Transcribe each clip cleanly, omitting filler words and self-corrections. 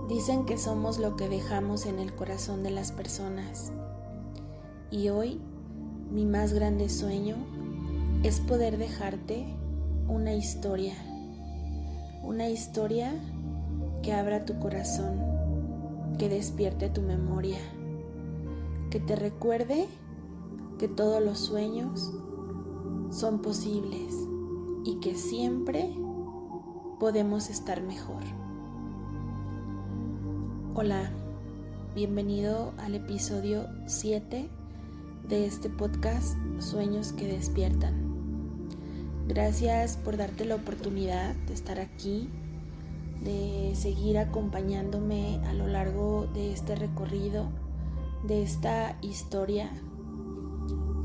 Dicen que somos lo que dejamos en el corazón de las personas. Y hoy, mi más grande sueño es poder dejarte una historia que abra tu corazón, que despierte tu memoria, que te recuerde que todos los sueños son posibles y que siempre podemos estar mejor. Hola, bienvenido al episodio 7 de este podcast Sueños que Despiertan. Gracias por darte la oportunidad de estar aquí, de seguir acompañándome a lo largo de este recorrido, de esta historia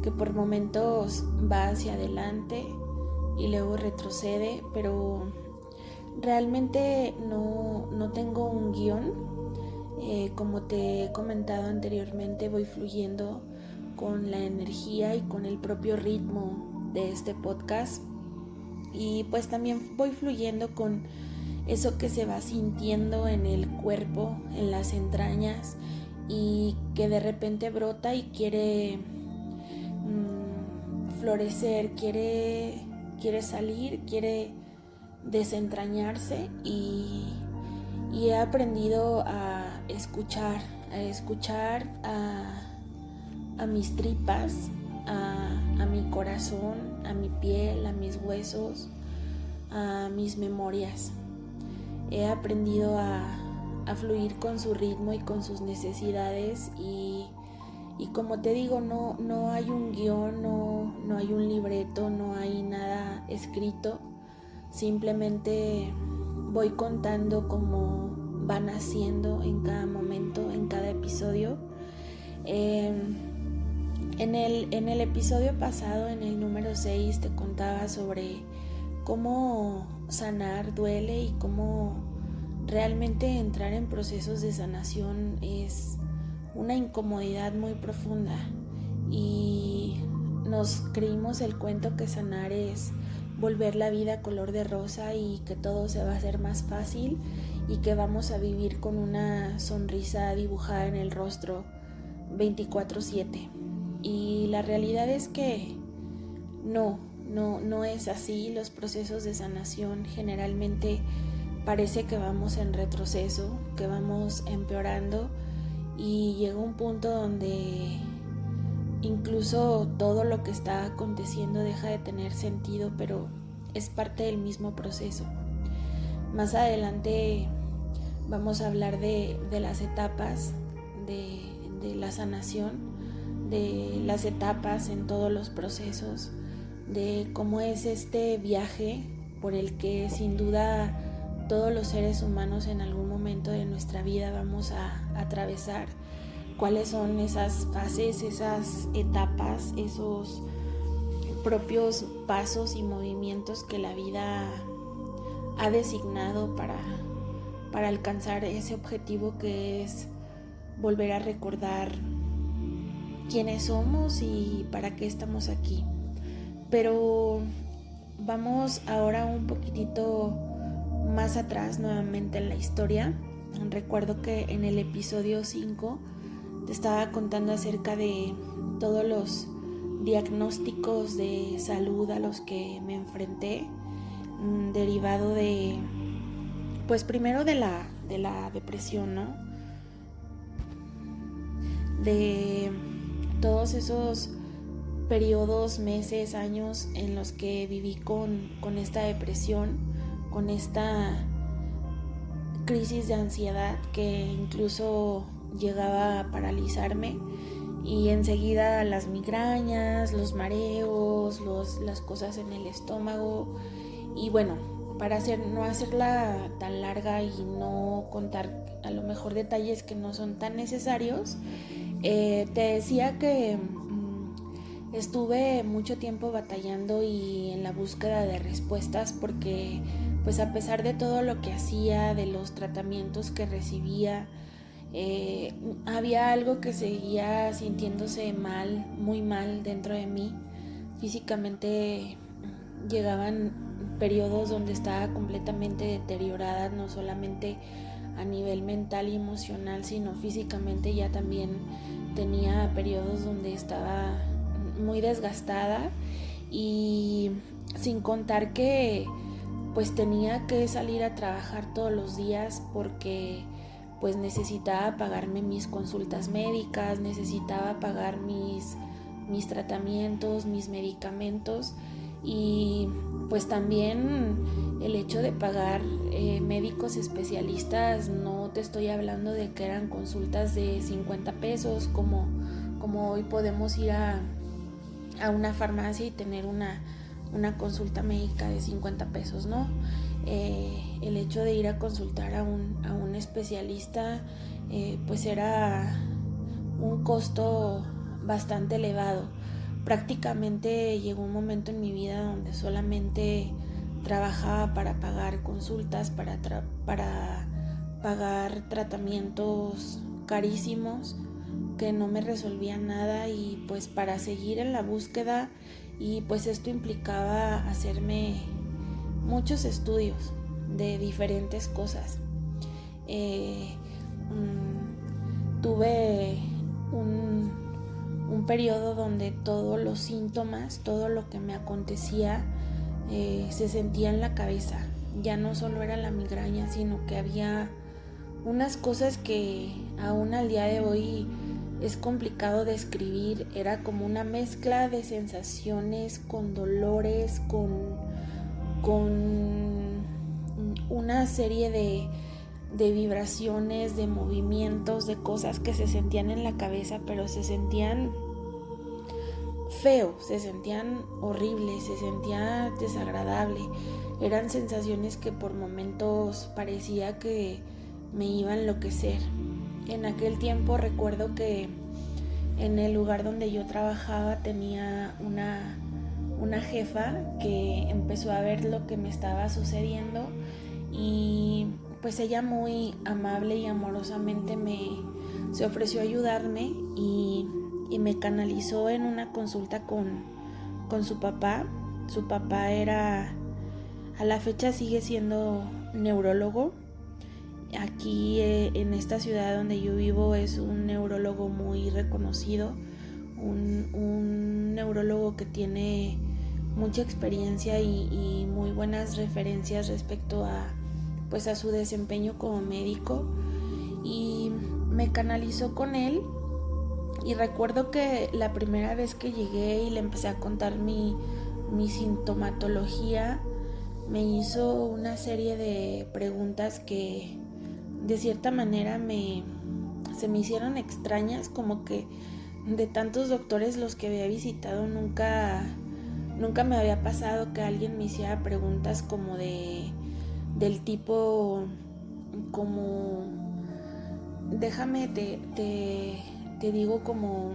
que por momentos va hacia adelante y luego retrocede, pero realmente no tengo un guión. Como te he comentado anteriormente, voy fluyendo con la energía y con el propio ritmo de este podcast, y pues también voy fluyendo con eso que se va sintiendo en el cuerpo, en las entrañas, y que de repente brota y quiere florecer, quiere salir, quiere desentrañarse, y he aprendido a escuchar a mis tripas, a mi corazón, a mi piel, a mis huesos, a mis memorias. He aprendido a fluir con su ritmo y con sus necesidades, y como te digo, no hay un guión, no hay un libreto, no hay nada escrito. Simplemente voy contando cómo van haciendo en cada momento, en cada episodio. En el episodio pasado, en el número 6, te contaba sobre cómo sanar duele y cómo realmente entrar en procesos de sanación es una incomodidad muy profunda, y nos creímos el cuento que sanar es volver la vida color de rosa y que todo se va a hacer más fácil y que vamos a vivir con una sonrisa dibujada en el rostro 24/7. Y la realidad es que no es así. Los procesos de sanación generalmente parece que vamos en retroceso, que vamos empeorando, y llega un punto donde incluso todo lo que está aconteciendo deja de tener sentido, pero es parte del mismo proceso. Más adelante vamos a hablar de las etapas de la sanación, de las etapas en todos los procesos, de cómo es este viaje por el que sin duda todos los seres humanos en algún momento de nuestra vida vamos a atravesar. Cuáles son esas fases, esas etapas, esos propios pasos y movimientos que la vida ha designado para alcanzar ese objetivo, que es volver a recordar quiénes somos y para qué estamos aquí. Pero vamos ahora un poquitito más atrás nuevamente en la historia. Recuerdo que en el episodio 5 te estaba contando acerca de todos los diagnósticos de salud a los que me enfrenté, derivado de, pues primero de la depresión, ¿no? De todos esos periodos, meses, años en los que viví con esta depresión, con esta crisis de ansiedad que incluso llegaba a paralizarme, y enseguida las migrañas, los mareos, las cosas en el estómago. Y bueno, para no hacerla tan larga y no contar a lo mejor detalles que no son tan necesarios, te decía que estuve mucho tiempo batallando y en la búsqueda de respuestas, porque pues a pesar de todo lo que hacía, de los tratamientos que recibía, había algo que seguía sintiéndose mal, muy mal dentro de mí. Físicamente llegaban periodos donde estaba completamente deteriorada, no solamente a nivel mental y emocional, sino físicamente. Ya también tenía periodos donde estaba muy desgastada, y sin contar que pues tenía que salir a trabajar todos los días porque pues necesitaba pagarme mis consultas médicas, necesitaba pagar mis tratamientos, mis medicamentos, y pues también el hecho de pagar médicos especialistas. No te estoy hablando de que eran consultas de 50 pesos como hoy podemos ir a una farmacia y tener una consulta médica de 50 pesos, ¿no? El hecho de ir a consultar a un especialista pues era un costo bastante elevado. Prácticamente llegó un momento en mi vida donde solamente trabajaba para pagar consultas, para pagar tratamientos carísimos que no me resolvían nada, y pues para seguir en la búsqueda. Y pues esto implicaba hacerme muchos estudios de diferentes cosas. Tuve un periodo donde todos los síntomas, todo lo que me acontecía se sentía en la cabeza. Ya no solo era la migraña, sino que había unas cosas que aún al día de hoy es complicado describir. Era como una mezcla de sensaciones con dolores, con una serie de vibraciones, de movimientos, de cosas que se sentían en la cabeza, pero se sentían feos, se sentían horribles, se sentía desagradable. Eran sensaciones que por momentos parecía que me iba a enloquecer. En aquel tiempo recuerdo que en el lugar donde yo trabajaba tenía una jefa que empezó a ver lo que me estaba sucediendo, y pues ella muy amable y amorosamente se ofreció a ayudarme y me canalizó en una consulta con su papá. Su papá a la fecha sigue siendo neurólogo. Aquí en esta ciudad donde yo vivo es un neurólogo muy reconocido, un neurólogo que tiene mucha experiencia y muy buenas referencias respecto a su desempeño como médico, y me canalizó con él. Y recuerdo que la primera vez que llegué y le empecé a contar mi sintomatología, me hizo una serie de preguntas que de cierta manera se me hicieron extrañas, como que de tantos doctores los que había visitado nunca me había pasado que alguien me hiciera preguntas como del tipo, como déjame te digo, como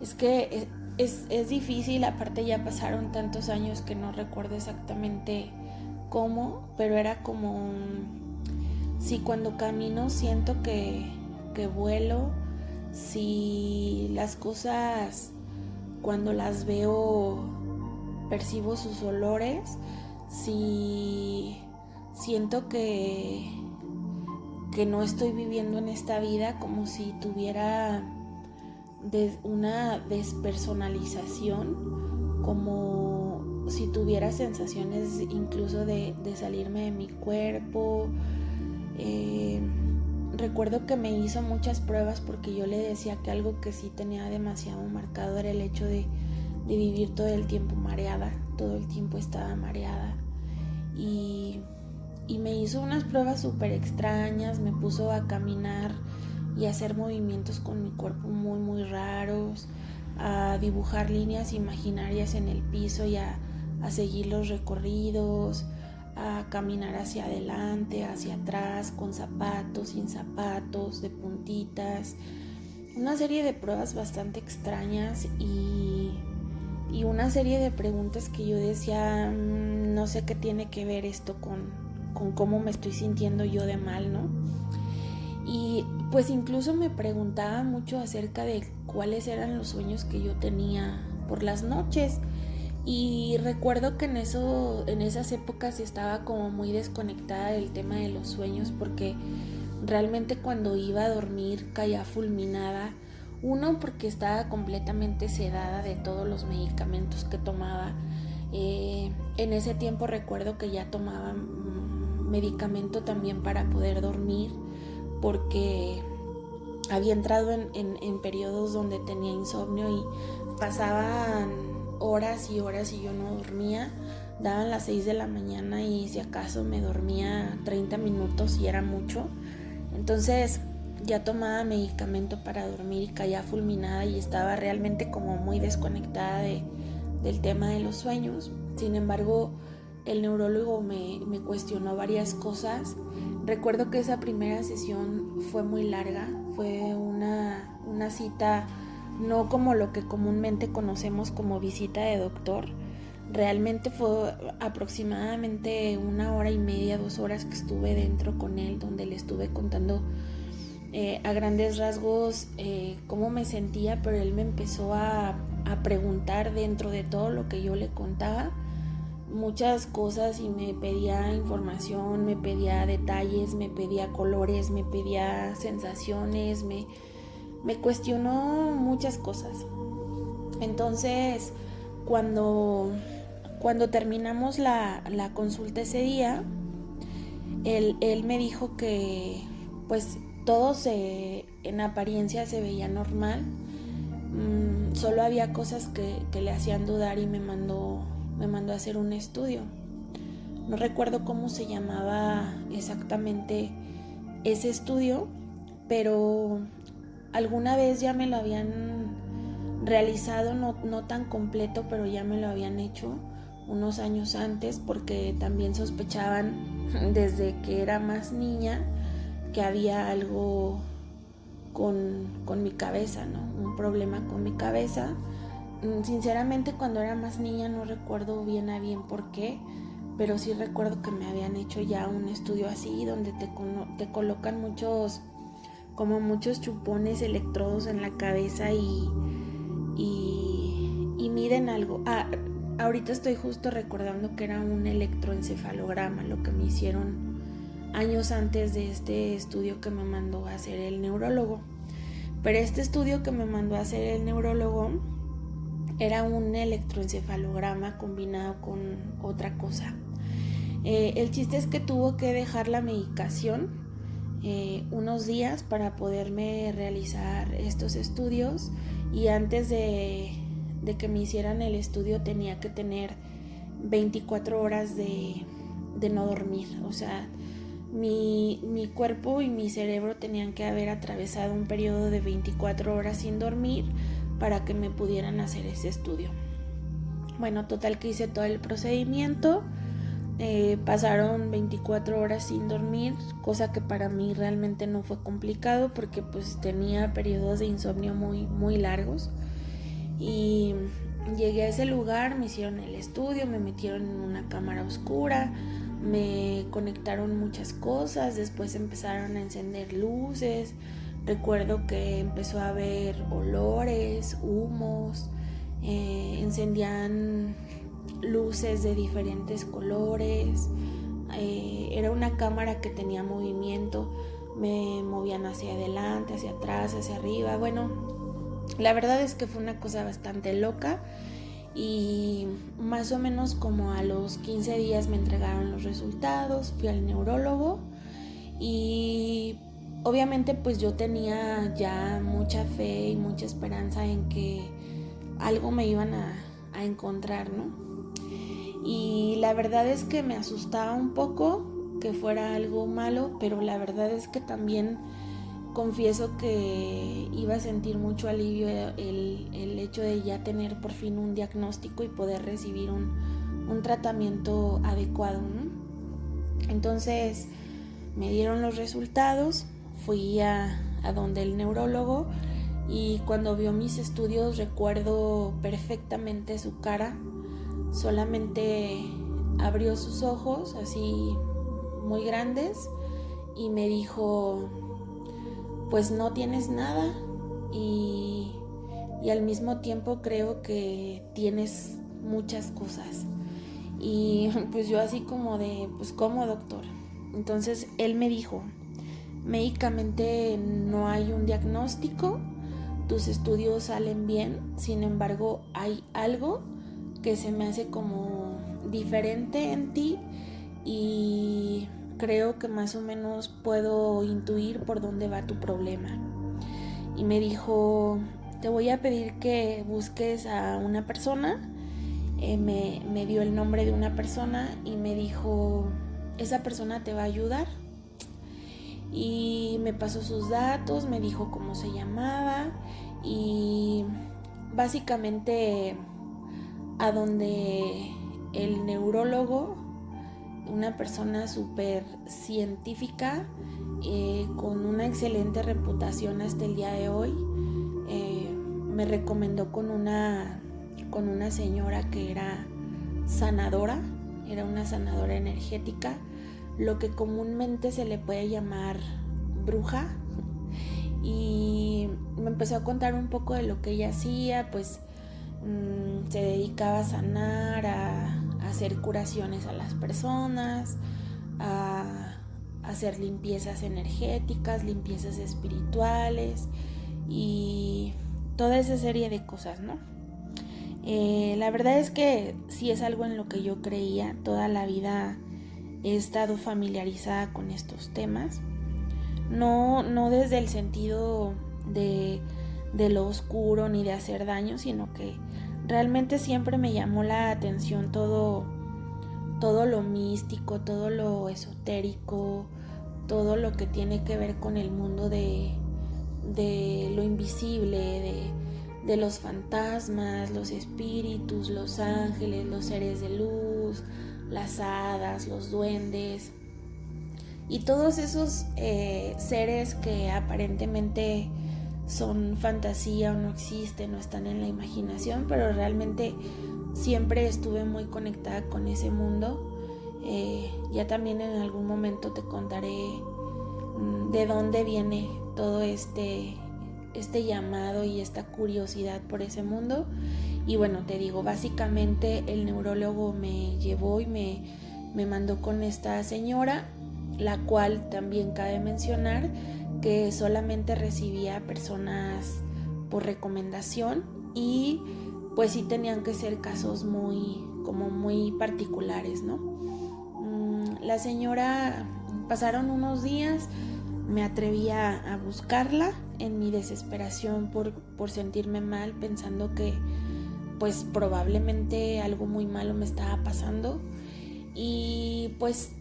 es que es difícil. Aparte ya pasaron tantos años que no recuerdo exactamente cómo, pero era como si cuando camino siento que vuelo, si las cosas cuando las veo percibo sus olores, si siento que no estoy viviendo en esta vida, como si tuviera una despersonalización, como si tuviera sensaciones incluso de salirme de mi cuerpo. Recuerdo que me hizo muchas pruebas porque yo le decía que algo que sí tenía demasiado marcado era el hecho de vivir todo el tiempo mareada. Todo el tiempo estaba mareada, y me hizo unas pruebas súper extrañas. Me puso a caminar y a hacer movimientos con mi cuerpo muy muy raros, a dibujar líneas imaginarias en el piso y a seguir los recorridos, a caminar hacia adelante, hacia atrás, con zapatos, sin zapatos, de puntitas. Una serie de pruebas bastante extrañas y una serie de preguntas que yo decía, no sé qué tiene que ver esto con cómo me estoy sintiendo yo de mal, ¿no? Y pues incluso me preguntaba mucho acerca de cuáles eran los sueños que yo tenía por las noches. Y recuerdo que en esas épocas estaba como muy desconectada del tema de los sueños, porque realmente cuando iba a dormir caía fulminada. Uno, porque estaba completamente sedada de todos los medicamentos que tomaba. En ese tiempo recuerdo que ya tomaba medicamento también para poder dormir, porque había entrado en periodos donde tenía insomnio y pasaban horas y horas y yo no dormía. Daban las 6 de la mañana y si acaso me dormía 30 minutos y era mucho. Entonces ya tomaba medicamento para dormir y caía fulminada y estaba realmente como muy desconectada del tema de los sueños. Sin embargo, el neurólogo me cuestionó varias cosas. Recuerdo que esa primera sesión fue muy larga, fue una cita no como lo que comúnmente conocemos como visita de doctor. Realmente fue aproximadamente 1 hora y media, 2 horas que estuve dentro con él, donde le estuve contando a grandes rasgos cómo me sentía, pero él me empezó a preguntar dentro de todo lo que yo le contaba muchas cosas y me pedía información, me pedía detalles, me pedía colores, me pedía sensaciones, me cuestionó muchas cosas. Entonces, cuando terminamos la consulta ese día, él me dijo que pues todo en apariencia se veía normal. Solo había cosas que le hacían dudar y me mandó a hacer un estudio. No recuerdo cómo se llamaba exactamente ese estudio, pero alguna vez ya me lo habían realizado, no tan completo, pero ya me lo habían hecho unos años antes, porque también sospechaban desde que era más niña que había algo con mi cabeza, ¿no? Un problema con mi cabeza. Sinceramente, cuando era más niña no recuerdo bien a bien por qué, pero sí recuerdo que me habían hecho ya un estudio así, donde te colocan muchos chupones, electrodos en la cabeza y miden algo. Ahorita estoy justo recordando que era un electroencefalograma, lo que me hicieron años antes de este estudio que me mandó a hacer el neurólogo. Pero este estudio que me mandó a hacer el neurólogo era un electroencefalograma combinado con otra cosa. El chiste es que tuvo que dejar la medicación unos días para poderme realizar estos estudios, y antes de que me hicieran el estudio tenía que tener 24 horas de no dormir. O sea, mi cuerpo y mi cerebro tenían que haber atravesado un periodo de 24 horas sin dormir para que me pudieran hacer ese estudio. Bueno, total que hice todo el procedimiento. Pasaron 24 horas sin dormir, cosa que para mí realmente no fue complicado porque pues tenía periodos de insomnio muy, muy largos. Y llegué a ese lugar, me hicieron el estudio, me metieron en una cámara oscura, me conectaron muchas cosas, después empezaron a encender luces. Recuerdo que empezó a haber olores, humos, encendían luces de diferentes colores. Era una cámara que tenía movimiento, me movían hacia adelante, hacia atrás, hacia arriba. Bueno, la verdad es que fue una cosa bastante loca, y más o menos como a los 15 días me entregaron los resultados, fui al neurólogo y obviamente pues yo tenía ya mucha fe y mucha esperanza en que algo me iban a encontrar, ¿no? Y la verdad es que me asustaba un poco que fuera algo malo, pero la verdad es que también confieso que iba a sentir mucho alivio el hecho de ya tener por fin un diagnóstico y poder recibir un tratamiento adecuado, ¿no? Entonces me dieron los resultados, fui a donde el neurólogo, y cuando vio mis estudios recuerdo perfectamente su cara. Solamente abrió sus ojos así muy grandes y me dijo: pues no tienes nada, y al mismo tiempo creo que tienes muchas cosas. Y pues yo así como de, pues ¿cómo, doctor? Entonces él me dijo, médicamente no hay un diagnóstico, tus estudios salen bien, sin embargo hay algo que se me hace como diferente en ti y creo que más o menos puedo intuir por dónde va tu problema. Y me dijo, te voy a pedir que busques a una persona. Me dio el nombre de una persona y me dijo, esa persona te va a ayudar. Y me pasó sus datos, me dijo cómo se llamaba y básicamente a donde el neurólogo, una persona súper científica, con una excelente reputación hasta el día de hoy, me recomendó con una señora que era sanadora, era una sanadora energética, lo que comúnmente se le puede llamar bruja, y me empezó a contar un poco de lo que ella hacía. Pues se dedicaba a sanar, a hacer curaciones a las personas, a hacer limpiezas energéticas, limpiezas espirituales y toda esa serie de cosas, ¿no? La verdad es que sí es algo en lo que yo creía. Toda la vida he estado familiarizada con estos temas, no desde el sentido de lo oscuro ni de hacer daño, sino que realmente siempre me llamó la atención todo lo místico, todo lo esotérico, todo lo que tiene que ver con el mundo de lo invisible, de los fantasmas, los espíritus, los ángeles, los seres de luz, las hadas, los duendes y todos esos seres que aparentemente son fantasía o no existen o están en la imaginación, pero realmente siempre estuve muy conectada con ese mundo. Ya también en algún momento te contaré de dónde viene todo este llamado y esta curiosidad por ese mundo. Y bueno, te digo, básicamente el neurólogo me llevó y me mandó con esta señora, la cual también cabe mencionar que solamente recibía personas por recomendación y pues sí tenían que ser casos muy particulares, ¿no? La señora, pasaron unos días, me atreví a buscarla en mi desesperación por sentirme mal, pensando que pues probablemente algo muy malo me estaba pasando. Y pues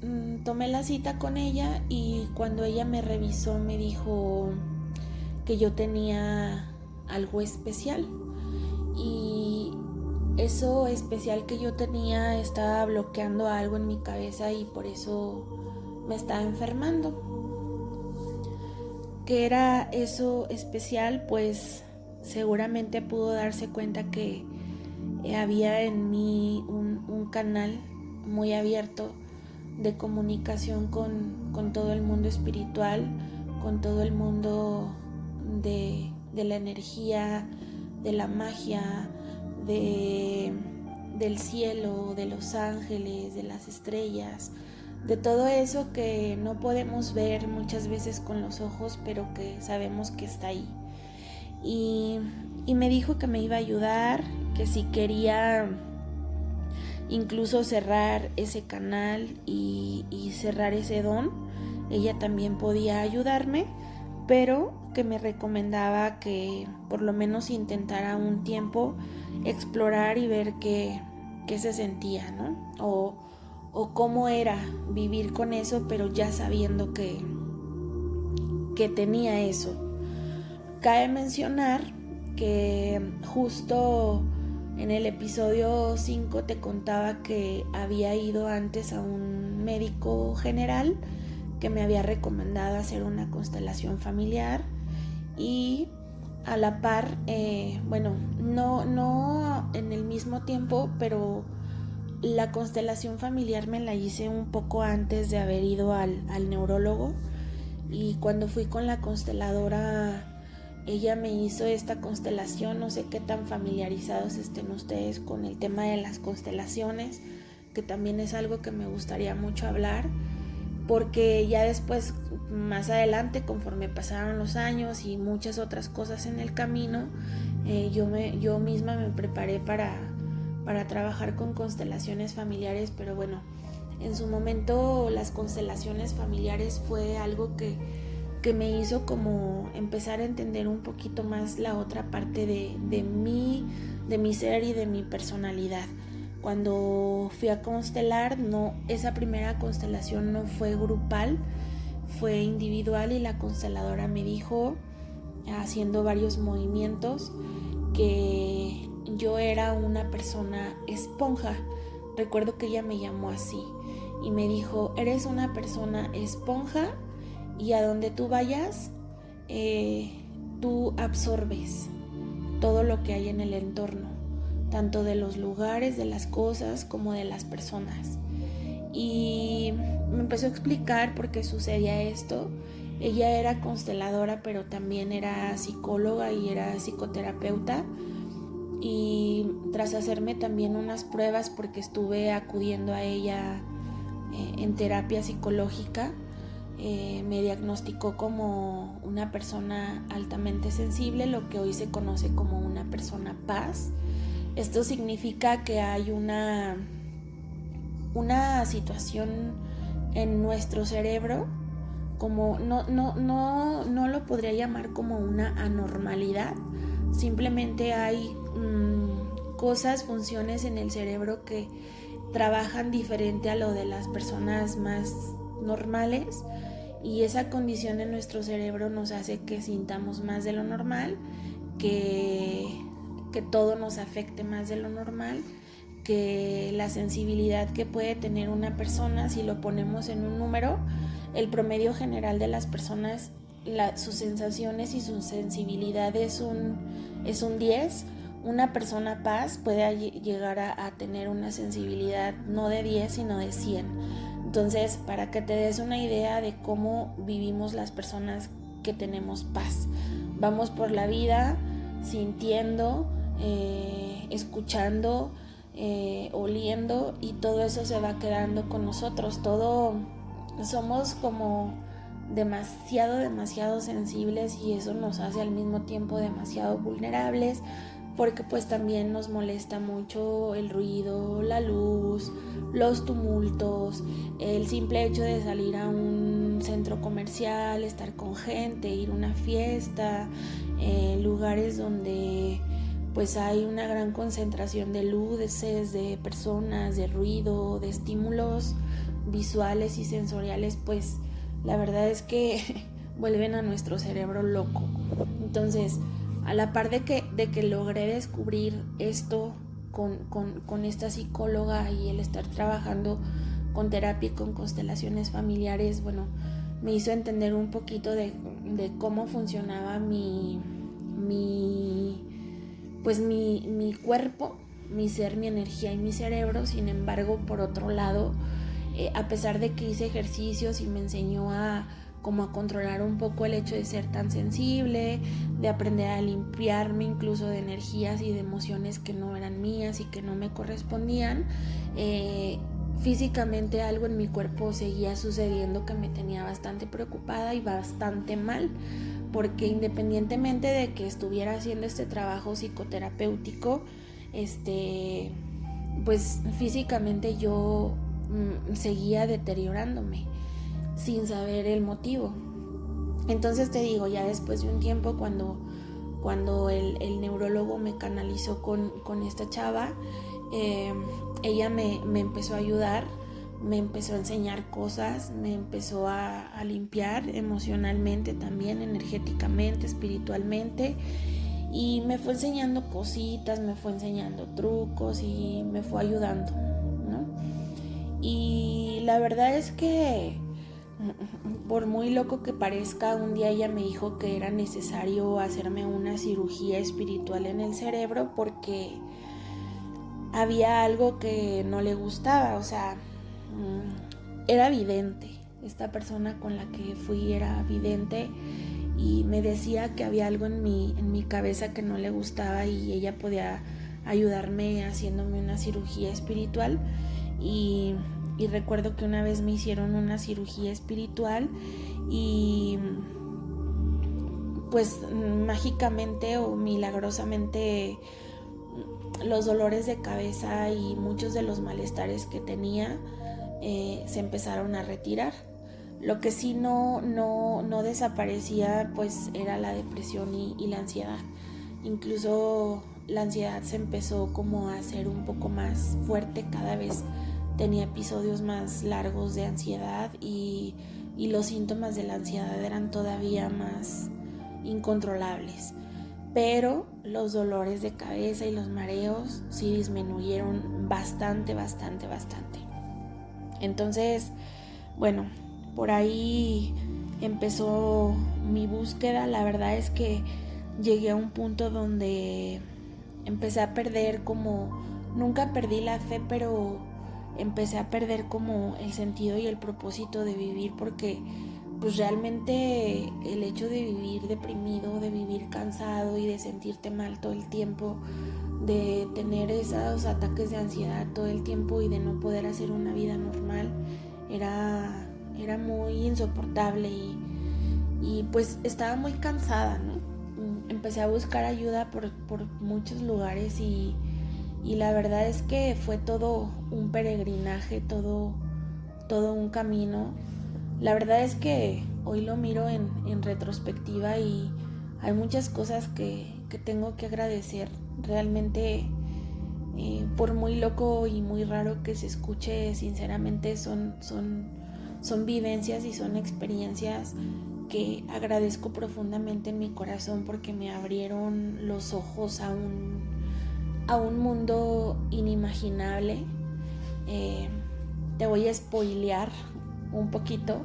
tomé la cita con ella y cuando ella me revisó me dijo que yo tenía algo especial, y eso especial que yo tenía estaba bloqueando algo en mi cabeza y por eso me estaba enfermando. ¿Qué era eso especial? Pues seguramente pudo darse cuenta que había en mí un canal muy abierto de comunicación con todo el mundo espiritual, con todo el mundo de la energía, de la magia, del cielo, de los ángeles, de las estrellas, de todo eso que no podemos ver muchas veces con los ojos, pero que sabemos que está ahí. Y me dijo que me iba a ayudar, que si quería incluso cerrar ese canal y cerrar ese don, ella también podía ayudarme, pero que me recomendaba que por lo menos intentara un tiempo explorar y ver qué se sentía, ¿no? O cómo era vivir con eso, pero ya sabiendo que tenía eso. Cabe mencionar que justo en el episodio 5 te contaba que había ido antes a un médico general que me había recomendado hacer una constelación familiar, y a la par, no en el mismo tiempo, pero la constelación familiar me la hice un poco antes de haber ido al neurólogo. Y cuando fui con la consteladora ella me hizo esta constelación. No sé qué tan familiarizados estén ustedes con el tema de las constelaciones, que también es algo que me gustaría mucho hablar, porque ya después, más adelante, conforme pasaron los años y muchas otras cosas en el camino, yo misma me preparé para trabajar con constelaciones familiares. Pero bueno, en su momento las constelaciones familiares fue algo que me hizo como empezar a entender un poquito más la otra parte de mi ser y de mi personalidad. Cuando fui a constelar, esa primera constelación no fue grupal, fue individual, y la consteladora me dijo, haciendo varios movimientos, que yo era una persona esponja. Recuerdo que ella me llamó así y me dijo: eres una persona esponja, y a donde tú vayas, tú absorbes todo lo que hay en el entorno, tanto de los lugares, de las cosas, como de las personas. Y me empezó a explicar por qué sucedía esto. Ella era consteladora, pero también era psicóloga y era psicoterapeuta. Y tras hacerme también unas pruebas, porque estuve acudiendo a ella en terapia psicológica, me diagnosticó como una persona altamente sensible, lo que hoy se conoce como una persona paz. Esto significa que hay una situación en nuestro cerebro, como no lo podría llamar como una anormalidad, simplemente hay cosas, funciones en el cerebro que trabajan diferente a lo de las personas más normales, y esa condición en nuestro cerebro nos hace que sintamos más de lo normal, que todo nos afecte más de lo normal, que la sensibilidad que puede tener una persona, si lo ponemos en un número, el promedio general de las personas, sus sensaciones y su sensibilidad es un 10. Una persona paz puede llegar a tener una sensibilidad no de 10, sino de 100. Entonces, para que te des una idea de cómo vivimos las personas que tenemos paz, vamos por la vida sintiendo, escuchando, oliendo, y todo eso se va quedando con nosotros. Todo somos como demasiado sensibles, y eso nos hace al mismo tiempo demasiado vulnerables, porque pues también nos molesta mucho el ruido, la luz, los tumultos, el simple hecho de salir a un centro comercial, estar con gente, ir a una fiesta, lugares donde pues hay una gran concentración de luces, de personas, de ruido, de estímulos visuales y sensoriales. Pues la verdad es que vuelven a nuestro cerebro loco. Entonces, a la par de que logré descubrir esto con esta psicóloga, y el estar trabajando con terapia y con constelaciones familiares, bueno, me hizo entender un poquito de cómo funcionaba mi cuerpo, mi ser, mi energía y mi cerebro. Sin embargo, por otro lado, a pesar de que hice ejercicios y me enseñó a controlar un poco el hecho de ser tan sensible, de aprender a limpiarme incluso de energías y de emociones que no eran mías y que no me correspondían, físicamente algo en mi cuerpo seguía sucediendo que me tenía bastante preocupada y bastante mal, porque independientemente de que estuviera haciendo este trabajo psicoterapéutico, pues físicamente yo seguía deteriorándome sin saber el motivo. Entonces te digo, ya después de un tiempo, cuando el neurólogo me canalizó con esta chava, ella me empezó a ayudar, me empezó a enseñar cosas, me empezó a limpiar emocionalmente también, energéticamente, espiritualmente, y me fue enseñando cositas, me fue enseñando trucos y me fue ayudando, ¿no? Y la verdad es que, por muy loco que parezca, un día ella me dijo que era necesario hacerme una cirugía espiritual en el cerebro, porque había algo que no le gustaba. O sea, era vidente. Esta persona con la que fui era vidente, y me decía que había algo en mi cabeza que no le gustaba y ella podía ayudarme haciéndome una cirugía espiritual. Y recuerdo que una vez me hicieron una cirugía espiritual y pues mágicamente o milagrosamente los dolores de cabeza y muchos de los malestares que tenía se empezaron a retirar. Lo que sí no desaparecía pues era la depresión y la ansiedad. Incluso la ansiedad se empezó como a hacer un poco más fuerte, cada vez tenía episodios más largos de ansiedad y los síntomas de la ansiedad eran todavía más incontrolables. Pero los dolores de cabeza y los mareos sí disminuyeron bastante. Entonces, bueno, por ahí empezó mi búsqueda. La verdad es que llegué a un punto donde empecé a perder nunca perdí la fe, pero empecé a perder como el sentido y el propósito de vivir, porque pues realmente el hecho de vivir deprimido, de vivir cansado y de sentirte mal todo el tiempo, de tener esos ataques de ansiedad todo el tiempo y de no poder hacer una vida normal, era muy insoportable y pues estaba muy cansada, ¿no? Empecé a buscar ayuda por muchos lugares y la verdad es que fue todo un peregrinaje, todo un camino. La verdad es que hoy lo miro en retrospectiva y hay muchas cosas que tengo que agradecer. Realmente, por muy loco y muy raro que se escuche, sinceramente son vivencias y son experiencias que agradezco profundamente en mi corazón, porque me abrieron los ojos a un mundo inimaginable. Te voy a spoilear un poquito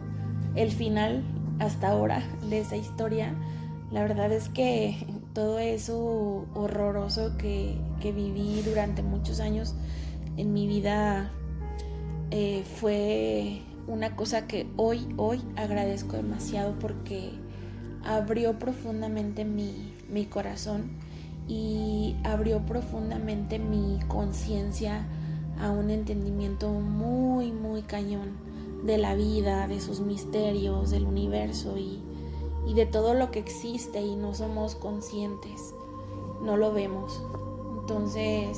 el final hasta ahora de esa historia. La verdad es que todo eso horroroso que viví durante muchos años en mi vida fue una cosa que hoy agradezco demasiado, porque abrió profundamente mi corazón y abrió profundamente mi conciencia a un entendimiento muy cañón de la vida, de sus misterios, del universo y de todo lo que existe y no somos conscientes, no lo vemos. Entonces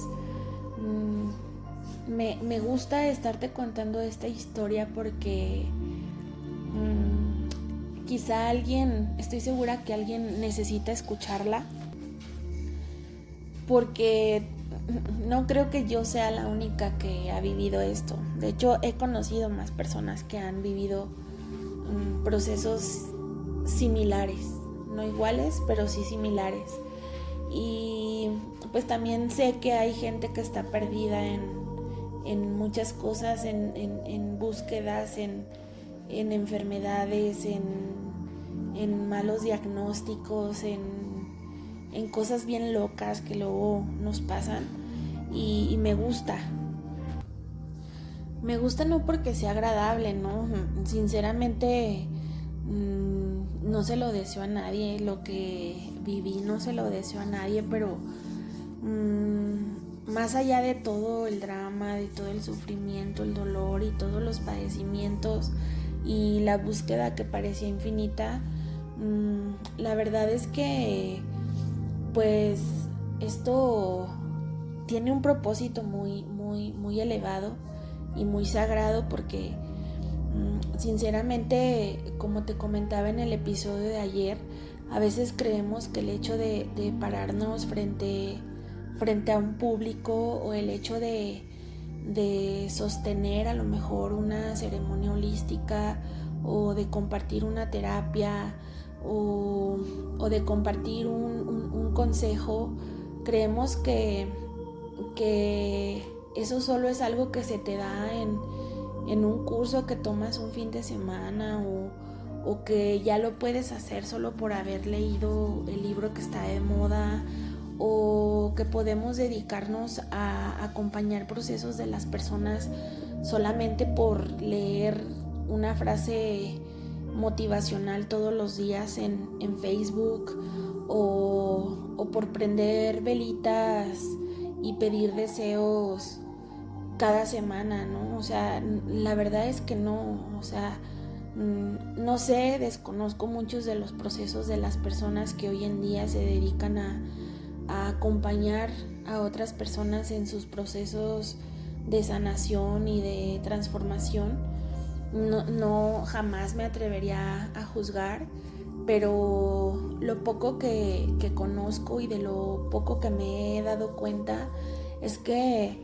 me gusta estarte contando esta historia porque quizá estoy segura que alguien necesita escucharla, porque no creo que yo sea la única que ha vivido esto. De hecho, he conocido más personas que han vivido procesos similares, no iguales, pero sí similares. Y pues también sé que hay gente que está perdida en muchas cosas, en búsquedas, en enfermedades, en malos diagnósticos, en cosas bien locas que luego nos pasan y me gusta no porque sea agradable, ¿no? Sinceramente no se lo deseo a nadie, lo que viví no se lo deseo a nadie, pero más allá de todo el drama, de todo el sufrimiento, el dolor y todos los padecimientos y la búsqueda que parecía infinita, la verdad es que pues esto tiene un propósito muy elevado y muy sagrado, porque sinceramente, como te comentaba en el episodio de ayer, a veces creemos que el hecho de pararnos frente a un público o el hecho de sostener a lo mejor una ceremonia holística o de compartir una terapia o de compartir un consejo, creemos que eso solo es algo que se te da en un curso que tomas un fin de semana o que ya lo puedes hacer solo por haber leído el libro que está de moda, o que podemos dedicarnos a acompañar procesos de las personas solamente por leer una frase motivacional todos los días en Facebook o por prender velitas y pedir deseos cada semana, ¿no? O sea, la verdad es que no, o sea, no sé, desconozco muchos de los procesos de las personas que hoy en día se dedican a acompañar a otras personas en sus procesos de sanación y de transformación. No jamás me atrevería a juzgar, pero lo poco que conozco y de lo poco que me he dado cuenta es que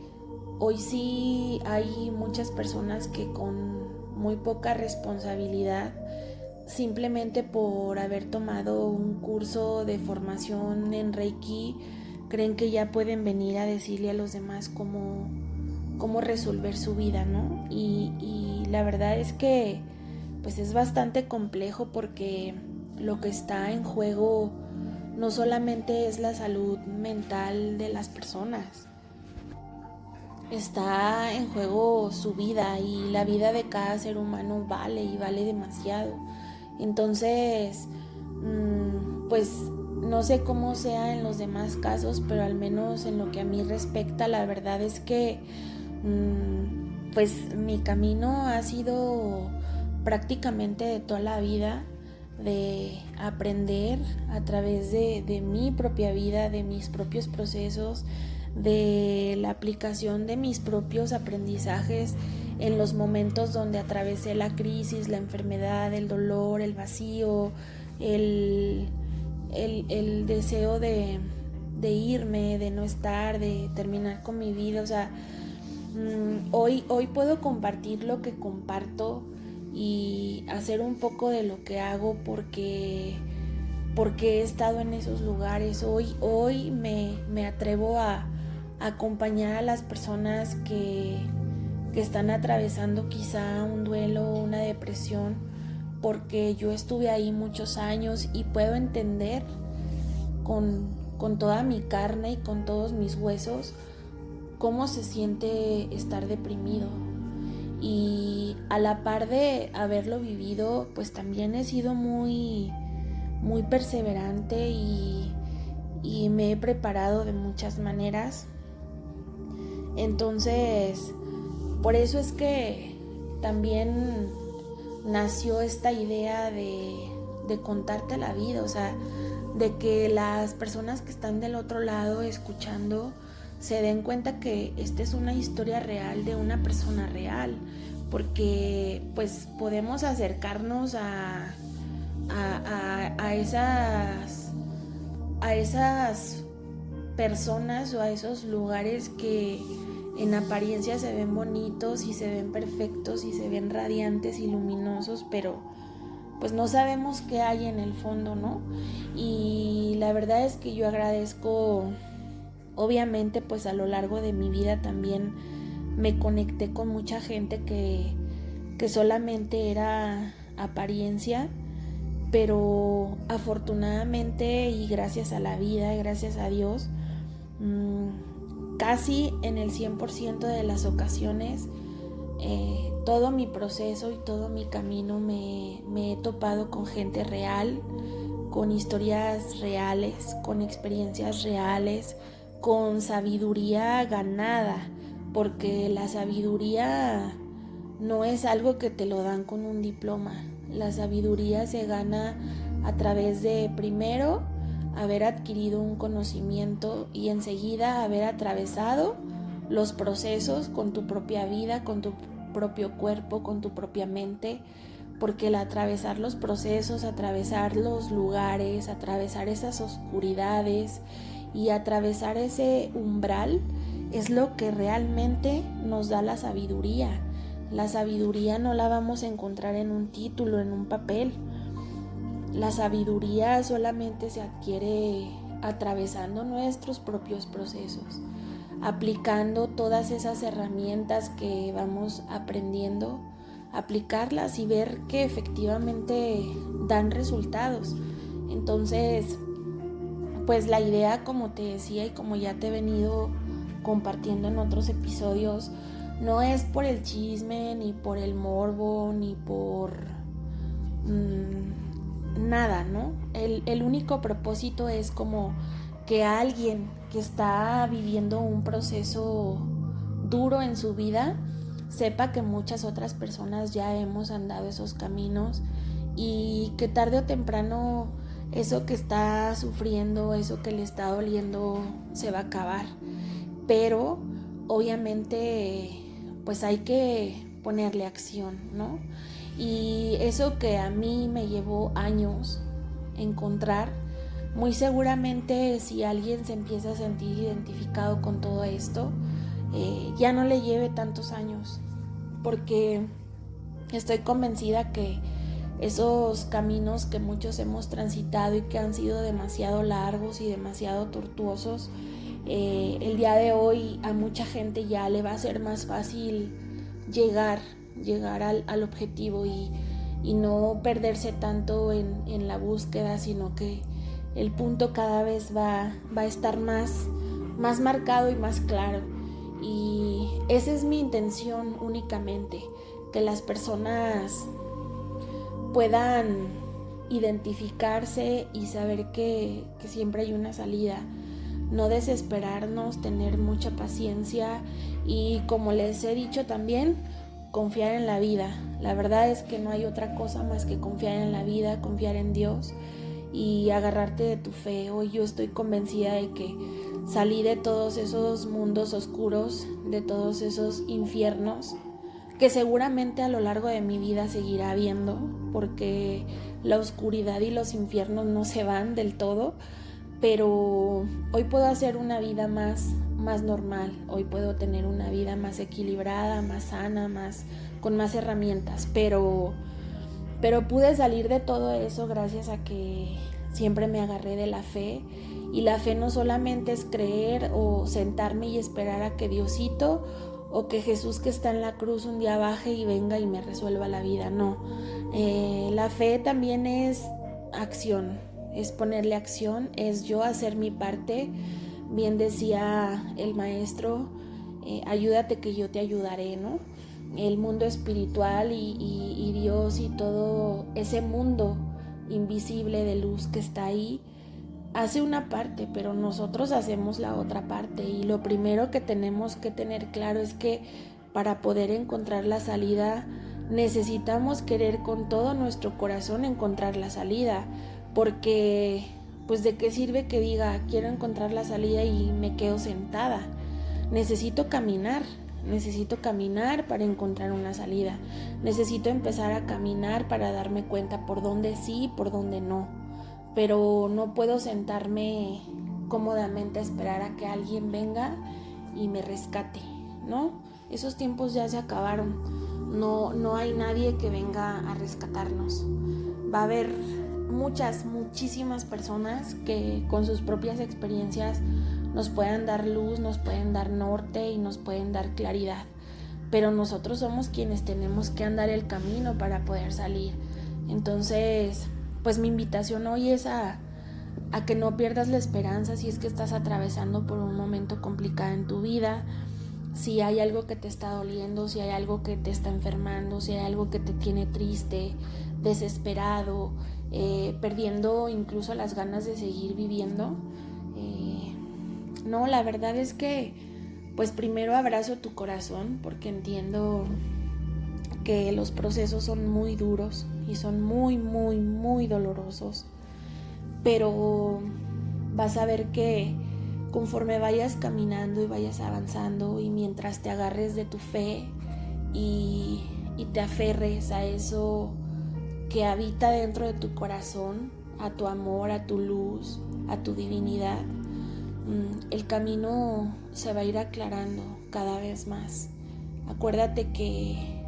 hoy sí hay muchas personas que con muy poca responsabilidad, simplemente por haber tomado un curso de formación en Reiki, creen que ya pueden venir a decirle a los demás cómo resolver su vida, ¿no? Y la verdad es que pues es bastante complejo, porque lo que está en juego no solamente es la salud mental de las personas, está en juego su vida, y la vida de cada ser humano vale demasiado. Entonces, pues no sé cómo sea en los demás casos, pero al menos en lo que a mí respecta, la verdad es que pues mi camino ha sido prácticamente de toda la vida, de aprender a través de mi propia vida, de mis propios procesos, de la aplicación de mis propios aprendizajes en los momentos donde atravesé la crisis, la enfermedad, el dolor, el vacío, el deseo de irme, de no estar, de terminar con mi vida. O sea, hoy puedo compartir lo que comparto y hacer un poco de lo que hago porque he estado en esos lugares. Hoy me atrevo a acompañar a las personas que están atravesando quizá un duelo o una depresión, porque yo estuve ahí muchos años y puedo entender con toda mi carne y con todos mis huesos cómo se siente estar deprimido. Y a la par de haberlo vivido, pues también he sido muy perseverante y me he preparado de muchas maneras. Entonces, por eso es que también nació esta idea de contarte la vida, o sea, de que las personas que están del otro lado escuchando se den cuenta que esta es una historia real de una persona real, porque pues podemos acercarnos a esas personas o a esos lugares que en apariencia se ven bonitos y se ven perfectos y se ven radiantes y luminosos, pero pues no sabemos qué hay en el fondo, ¿no? Y la verdad es que yo agradezco, obviamente, pues a lo largo de mi vida también me conecté con mucha gente que solamente era apariencia, pero afortunadamente y gracias a la vida, gracias a Dios, casi en el 100% de las ocasiones, todo mi proceso y todo mi camino me he topado con gente real, con historias reales, con experiencias reales, con sabiduría ganada, porque la sabiduría no es algo que te lo dan con un diploma. La sabiduría se gana a través de, primero, haber adquirido un conocimiento y enseguida haber atravesado los procesos con tu propia vida, con tu propio cuerpo, con tu propia mente, porque el atravesar los procesos, atravesar los lugares, atravesar esas oscuridades y atravesar ese umbral es lo que realmente nos da la sabiduría. La sabiduría no la vamos a encontrar en un título, en un papel. La sabiduría solamente se adquiere atravesando nuestros propios procesos, aplicando todas esas herramientas que vamos aprendiendo, aplicarlas y ver que efectivamente dan resultados. Entonces, pues la idea, como te decía y como ya te he venido compartiendo en otros episodios, no es por el chisme, ni por el morbo, ni por nada, ¿no? El único propósito es como que alguien que está viviendo un proceso duro en su vida sepa que muchas otras personas ya hemos andado esos caminos y que tarde o temprano eso que está sufriendo, eso que le está doliendo se va a acabar. Pero obviamente pues hay que ponerle acción, ¿no? Y eso que a mí me llevó años encontrar, muy seguramente si alguien se empieza a sentir identificado con todo esto, ya no le lleve tantos años, porque estoy convencida que esos caminos que muchos hemos transitado y que han sido demasiado largos y demasiado tortuosos, el día de hoy a mucha gente ya le va a ser más fácil llegar al objetivo y no perderse tanto en la búsqueda, sino que el punto cada vez va a estar más marcado y más claro. Y esa es mi intención únicamente, que las personas puedan identificarse y saber que siempre hay una salida. No desesperarnos, tener mucha paciencia y, como les he dicho también, confiar en la vida. La verdad es que no hay otra cosa más que confiar en la vida, confiar en Dios y agarrarte de tu fe. Hoy yo estoy convencida de que salí de todos esos mundos oscuros, de todos esos infiernos que seguramente a lo largo de mi vida seguirá habiendo, porque la oscuridad y los infiernos no se van del todo, pero hoy puedo hacer una vida más normal, hoy puedo tener una vida más equilibrada, más sana, con más herramientas, pero pude salir de todo eso gracias a que siempre me agarré de la fe. Y la fe no solamente es creer o sentarme y esperar a que Diosito o que Jesús que está en la cruz un día baje y venga y me resuelva la vida, no. La fe también es acción, es ponerle acción, es yo hacer mi parte. Bien decía el maestro, ayúdate que yo te ayudaré, ¿no? El mundo espiritual y Dios y todo ese mundo invisible de luz que está ahí hace una parte, pero nosotros hacemos la otra parte. Y lo primero que tenemos que tener claro es que para poder encontrar la salida necesitamos querer con todo nuestro corazón encontrar la salida, porque pues de qué sirve que diga quiero encontrar la salida y me quedo sentada. Necesito caminar para encontrar una salida. Necesito empezar a caminar para darme cuenta por dónde sí y por dónde no. Pero no puedo sentarme cómodamente a esperar a que alguien venga y me rescate, ¿no? Esos tiempos ya se acabaron. No hay nadie que venga a rescatarnos. Va a haber muchísimas personas que con sus propias experiencias nos puedan dar luz, nos pueden dar norte y nos pueden dar claridad. Pero nosotros somos quienes tenemos que andar el camino para poder salir. Entonces, pues mi invitación hoy es a que no pierdas la esperanza si es que estás atravesando por un momento complicado en tu vida, si hay algo que te está doliendo, si hay algo que te está enfermando, si hay algo que te tiene triste, desesperado, perdiendo incluso las ganas de seguir viviendo. No, la verdad es que pues primero abrazo tu corazón porque entiendo que los procesos son muy duros y son muy dolorosos, pero vas a ver que conforme vayas caminando y vayas avanzando y mientras te agarres de tu fe y te aferres a eso que habita dentro de tu corazón, a tu amor, a tu luz, a tu divinidad, el camino se va a ir aclarando cada vez más. Acuérdate que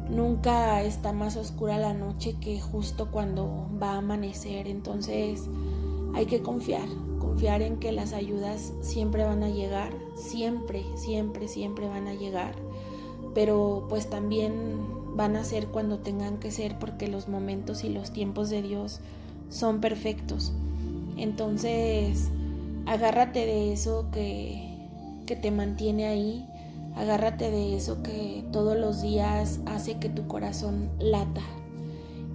nunca está más oscura la noche que justo cuando va a amanecer. Entonces hay que confiar en que las ayudas siempre van a llegar, siempre van a llegar, pero pues también van a ser cuando tengan que ser, porque los momentos y los tiempos de Dios son perfectos. Entonces agárrate de eso que te mantiene ahí, agárrate de eso que todos los días hace que tu corazón lata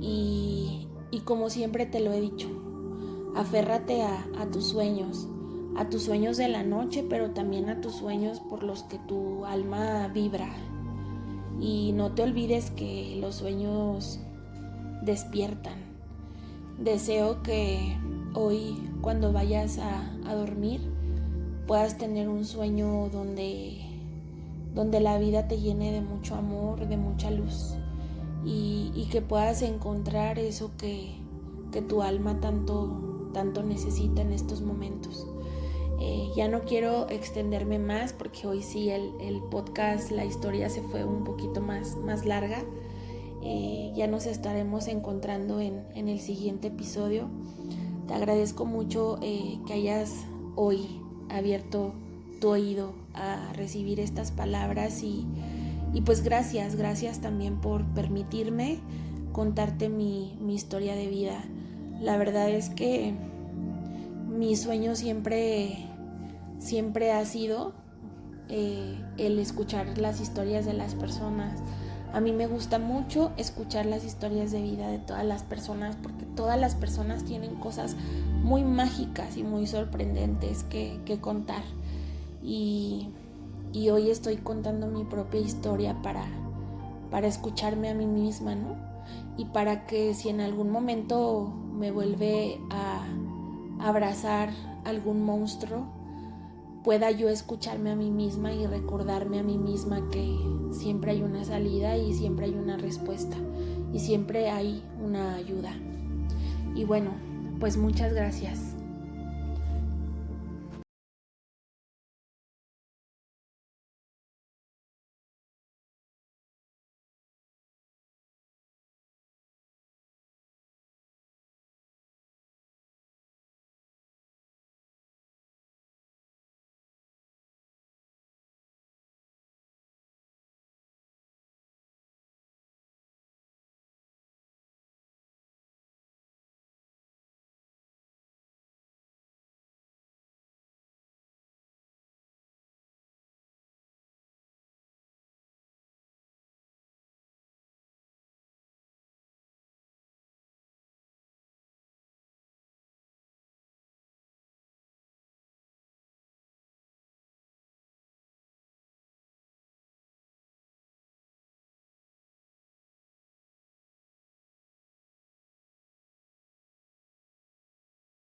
y como siempre te lo he dicho, aférrate a tus sueños de la noche, pero también a tus sueños por los que tu alma vibra. Y no te olvides que los sueños despiertan. Deseo que hoy, cuando vayas a dormir, puedas tener un sueño donde la vida te llene de mucho amor, de mucha luz, y que puedas encontrar eso que tu alma tanto necesita en estos momentos. Ya no quiero extenderme más porque hoy sí el podcast, la historia se fue un poquito más larga. Ya nos estaremos encontrando en el siguiente episodio. Te agradezco mucho que hayas hoy abierto tu oído a recibir estas palabras y pues gracias también por permitirme contarte mi historia de vida. La verdad es que mi sueño siempre ha sido el escuchar las historias de las personas. A mí me gusta mucho escuchar las historias de vida de todas las personas, porque todas las personas tienen cosas muy mágicas y muy sorprendentes que contar. Y hoy estoy contando mi propia historia para escucharme a mí misma, ¿no? Y para que si en algún momento me vuelve a abrazar algún monstruo, pueda yo escucharme a mí misma y recordarme a mí misma que siempre hay una salida y siempre hay una respuesta y siempre hay una ayuda. Y bueno, pues muchas gracias.